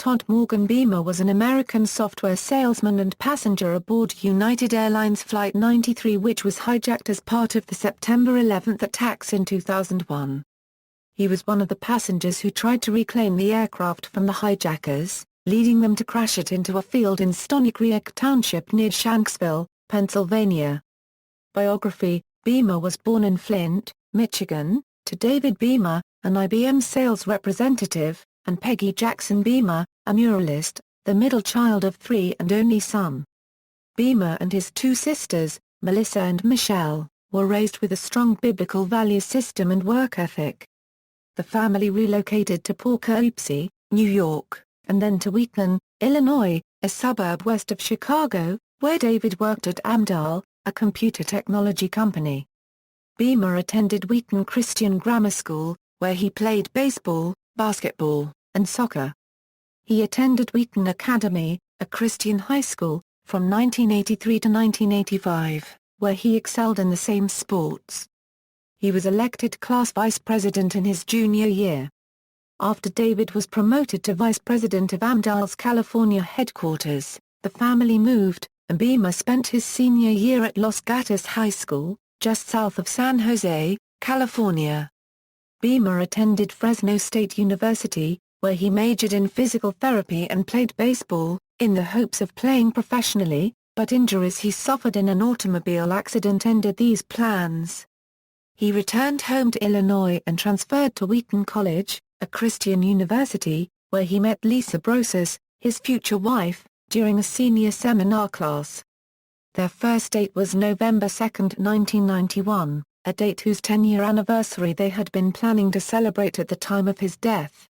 Todd Morgan Beamer was an American software salesman and passenger aboard United Airlines Flight 93, which was hijacked as part of the September 11 attacks in 2001. He was one of the passengers who tried to reclaim the aircraft from the hijackers, leading them to crash it into a field in Stonycreek Township near Shanksville, Pennsylvania. Biography: Beamer was born in Flint, Michigan, to David Beamer, an IBM sales representative, and Peggy Jackson Beamer, a muralist, the middle child of three and only son. Beamer and his two sisters, Melissa and Michelle, were raised with a strong biblical value system and work ethic. The family relocated to Poughkeepsie, New York, and then to Wheaton, Illinois, a suburb west of Chicago, where David worked at Amdahl, a computer technology company. Beamer attended Wheaton Christian Grammar School, where he played baseball, basketball, and soccer. He attended Wheaton Academy, a Christian high school, from 1983 to 1985, where he excelled in the same sports. He was elected class vice president in his junior year. After David was promoted to vice president of Amdahl's California headquarters, the family moved, and Beamer spent his senior year at Los Gatos High School, just south of San Jose, California. Beamer attended Fresno State University, where he majored in physical therapy and played baseball, in the hopes of playing professionally, but injuries he suffered in an automobile accident ended these plans. He returned home to Illinois and transferred to Wheaton College, a Christian university, where he met Lisa Brosas, his future wife, during a senior seminar class. Their first date was November 2, 1991, a date whose 10-year anniversary they had been planning to celebrate at the time of his death.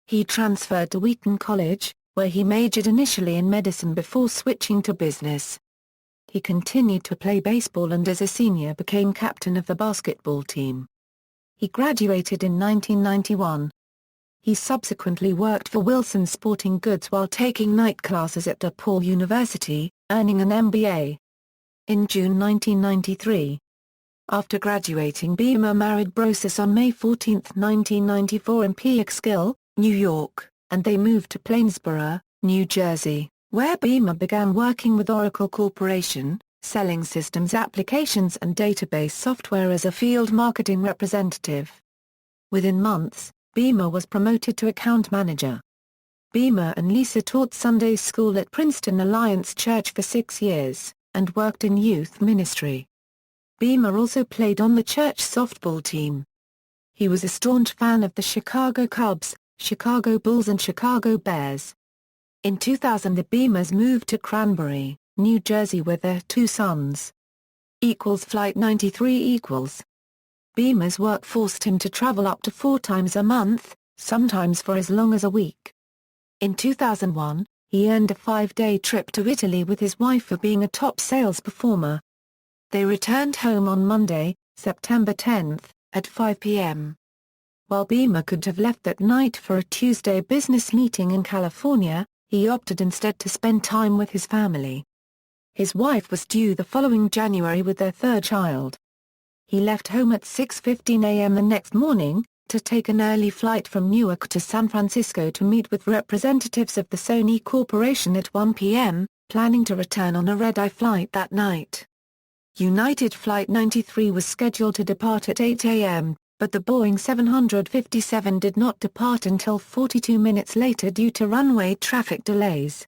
He transferred to Wheaton College, where he majored initially in medicine before switching to business. He continued to play baseball and as a senior became captain of the basketball team. He graduated in 1991. He subsequently worked for Wilson Sporting Goods while taking night classes at DePaul University, earning an MBA. In June 1993. After graduating, Beamer married Brosas on May 14, 1994 in Peekskill, New York, and they moved to Plainsboro, New Jersey, where Beamer began working with Oracle Corporation, selling systems applications and database software as a field marketing representative. Within months, Beamer was promoted to account manager. Beamer and Lisa taught Sunday school at Princeton Alliance Church for 6 years, and worked in youth ministry. Beamer also played on the church softball team. He was a staunch fan of the Chicago Cubs, Chicago Bulls and Chicago Bears. In 2000 the Beamers moved to Cranbury, New Jersey with their two sons. Flight 93 . Beamer's work forced him to travel up to 4 times a month, sometimes for as long as a week. In 2001, he earned a 5-day trip to Italy with his wife for being a top sales performer. They returned home on Monday, September 10, at 5 p.m. While Beamer could have left that night for a Tuesday business meeting in California, he opted instead to spend time with his family. His wife was due the following January with their third child. He left home at 6:15 a.m. the next morning, to take an early flight from Newark to San Francisco to meet with representatives of the Sony Corporation at 1 p.m., planning to return on a red-eye flight that night. United Flight 93 was scheduled to depart at 8 a.m., but the Boeing 757 did not depart until 42 minutes later due to runway traffic delays.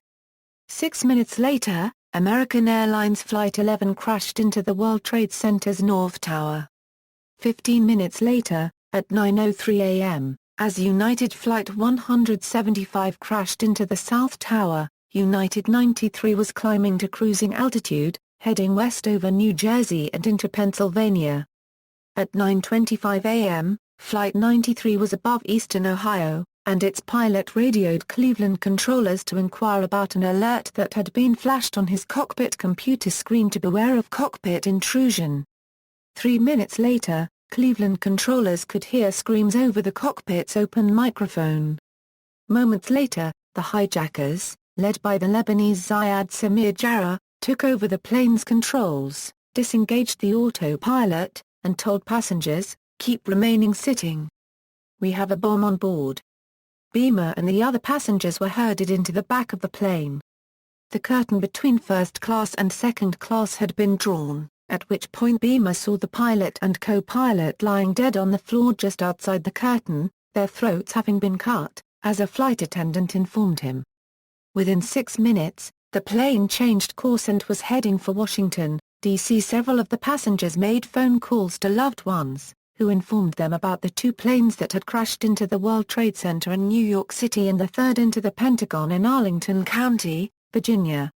6 minutes later, American Airlines Flight 11 crashed into the World Trade Center's North Tower. 15 minutes later, at 9:03 a.m., as United Flight 175 crashed into the South Tower, United 93 was climbing to cruising altitude, heading west over New Jersey and into Pennsylvania. At 9:25 a.m., Flight 93 was above eastern Ohio, and its pilot radioed Cleveland controllers to inquire about an alert that had been flashed on his cockpit computer screen to beware of cockpit intrusion. 3 minutes later, Cleveland controllers could hear screams over the cockpit's open microphone. Moments later, the hijackers, led by the Lebanese Ziad Samir Jarrah, took over the plane's controls, disengaged the autopilot, and told passengers, "Keep remaining sitting. We have a bomb on board." Beamer and the other passengers were herded into the back of the plane. The curtain between first class and second class had been drawn, at which point Beamer saw the pilot and co-pilot lying dead on the floor just outside the curtain, their throats having been cut, as a flight attendant informed him. Within 6 minutes, the plane changed course and was heading for Washington, D.C. Several of the passengers made phone calls to loved ones, who informed them about the 2 planes that had crashed into the World Trade Center in New York City and the third into the Pentagon in Arlington County, Virginia.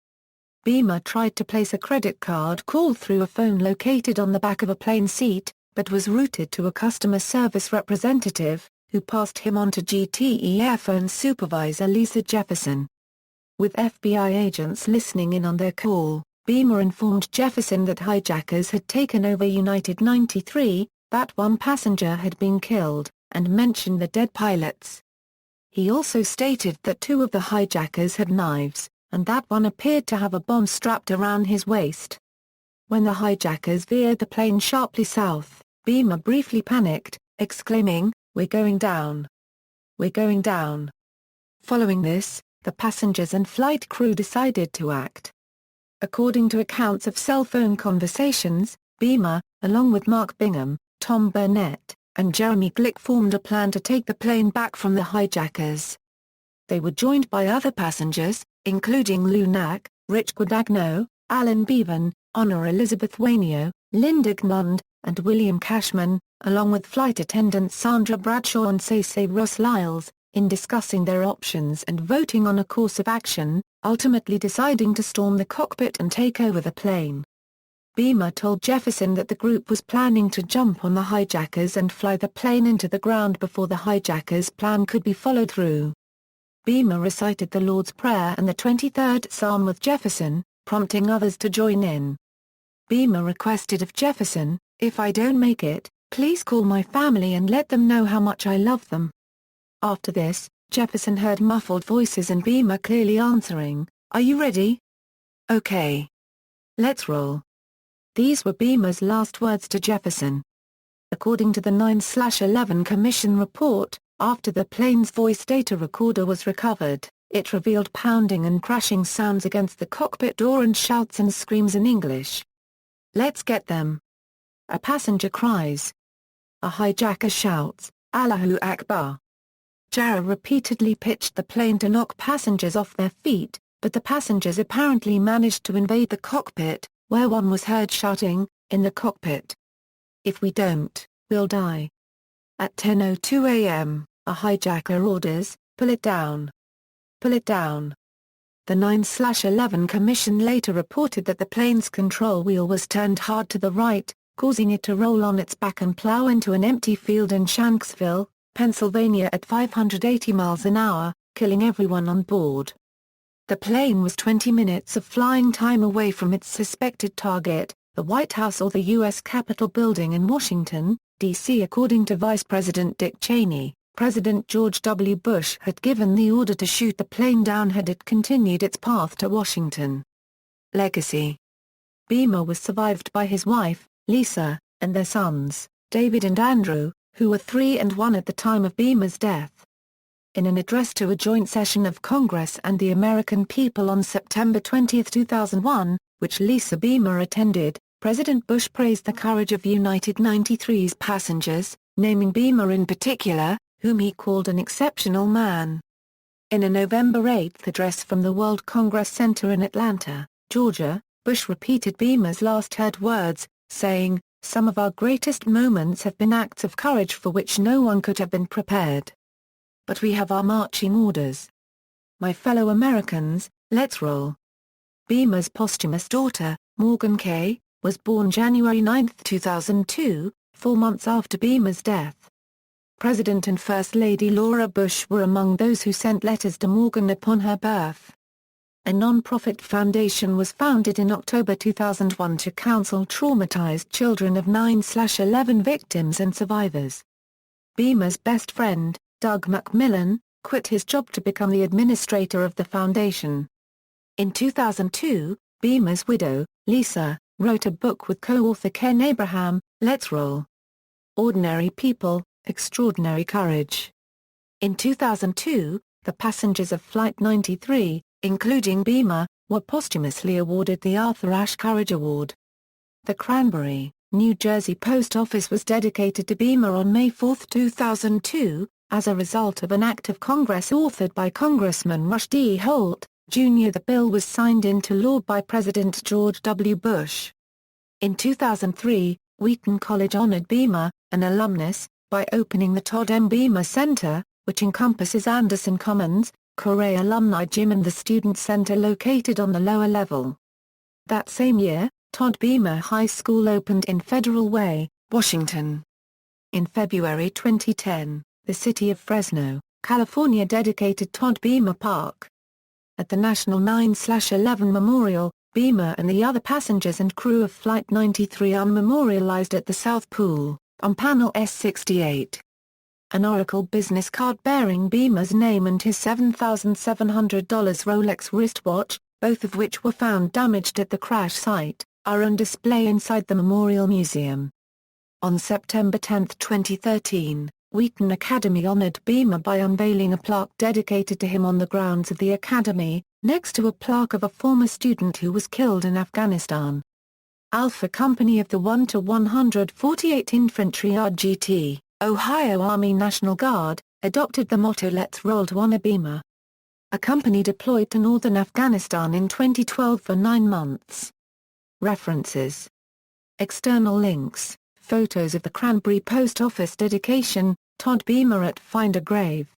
Beamer tried to place a credit card call through a phone located on the back of a plane seat, but was routed to a customer service representative, who passed him on to GTE Airphone supervisor Lisa Jefferson. With FBI agents listening in on their call, Beamer informed Jefferson that hijackers had taken over United 93, that 1 passenger had been killed, and mentioned the dead pilots. He also stated that 2 of the hijackers had knives, and that one appeared to have a bomb strapped around his waist. When the hijackers veered the plane sharply south, Beamer briefly panicked, exclaiming, "We're going down. We're going down." Following this, the passengers and flight crew decided to act. According to accounts of cell phone conversations, Beamer, along with Mark Bingham, Tom Burnett, and Jeremy Glick formed a plan to take the plane back from the hijackers. They were joined by other passengers, including Lou Nack, Rich Guadagno, Alan Bevan, Honor Elizabeth Wainio, Linda Gmund, and William Cashman, along with flight attendants Sandra Bradshaw and Cece Ross Lyles, in discussing their options and voting on a course of action, ultimately deciding to storm the cockpit and take over the plane. Beamer told Jefferson that the group was planning to jump on the hijackers and fly the plane into the ground before the hijackers' plan could be followed through. Beamer recited the Lord's Prayer and the 23rd Psalm with Jefferson, prompting others to join in. Beamer requested of Jefferson, "If I don't make it, please call my family and let them know how much I love them." After this, Jefferson heard muffled voices and Beamer clearly answering, "Are you ready? Okay. Let's roll." These were Beamer's last words to Jefferson. According to the 9/11 Commission report, after the plane's voice data recorder was recovered, it revealed pounding and crashing sounds against the cockpit door and shouts and screams in English. "Let's get them." A passenger cries. A hijacker shouts, "Allahu Akbar." Jarrah repeatedly pitched the plane to knock passengers off their feet, but the passengers apparently managed to invade the cockpit, where one was heard shouting, "In the cockpit. If we don't, we'll die." At 10:02 a.m., a hijacker orders, "Pull it down. Pull it down." The 9/11 Commission later reported that the plane's control wheel was turned hard to the right, causing it to roll on its back and plow into an empty field in Shanksville, Pennsylvania at 580 miles an hour, killing everyone on board. The plane was 20 minutes of flying time away from its suspected target, the White House or the U.S. Capitol building in Washington, D.C. According to Vice President Dick Cheney, President George W. Bush had given the order to shoot the plane down had it continued its path to Washington. Legacy. Beamer was survived by his wife, Lisa, and their sons, David and Andrew, who were 3 and 1 at the time of Beamer's death. In an address to a joint session of Congress and the American people on September 20, 2001, which Lisa Beamer attended, President Bush praised the courage of United 93's passengers, naming Beamer in particular, whom he called an exceptional man. In a November 8 address from the World Congress Center in Atlanta, Georgia, Bush repeated Beamer's last heard words, saying, "Some of our greatest moments have been acts of courage for which no one could have been prepared. But we have our marching orders. My fellow Americans, let's roll." Beamer's posthumous daughter, Morgan K., was born January 9, 2002, 4 months after Beamer's death. President and First Lady Laura Bush were among those who sent letters to Morgan upon her birth. A non-profit foundation was founded in October 2001 to counsel traumatized children of 9/11 victims and survivors. Beamer's best friend, Doug McMillan, quit his job to become the administrator of the foundation. In 2002, Beamer's widow, Lisa, wrote a book with co-author Ken Abraham, Let's Roll. Ordinary People, Extraordinary Courage. In 2002, the passengers of Flight 93, including Beamer, were posthumously awarded the Arthur Ashe Courage Award. The Cranbury, New Jersey Post Office was dedicated to Beamer on May 4, 2002, as a result of an act of Congress authored by Congressman Rush D. Holt, Jr. The bill was signed into law by President George W. Bush. In 2003, Wheaton College honored Beamer, an alumnus, by opening the Todd M. Beamer Center, which encompasses Anderson Commons, Correa Alumni Gym and the Student Center located on the lower level. That same year, Todd Beamer High School opened in Federal Way, Washington. In February 2010, the city of Fresno, California dedicated Todd Beamer Park. At the National 9/11 Memorial, Beamer and the other passengers and crew of Flight 93 are memorialized at the South Pool, on Panel S68. An Oracle business card bearing Beamer's name and his $7,700 Rolex wristwatch, both of which were found damaged at the crash site, are on display inside the Memorial Museum. On September 10, 2013, Wheaton Academy honored Beamer by unveiling a plaque dedicated to him on the grounds of the Academy, next to a plaque of a former student who was killed in Afghanistan. Alpha Company of the 1-148 Infantry RGT, Ohio Army National Guard, adopted the motto "Let's Roll to honor Beamer." A company deployed to northern Afghanistan in 2012 for 9 months. References. External links. Photos of the Cranbury Post Office dedication, Todd Beamer at Find a Grave.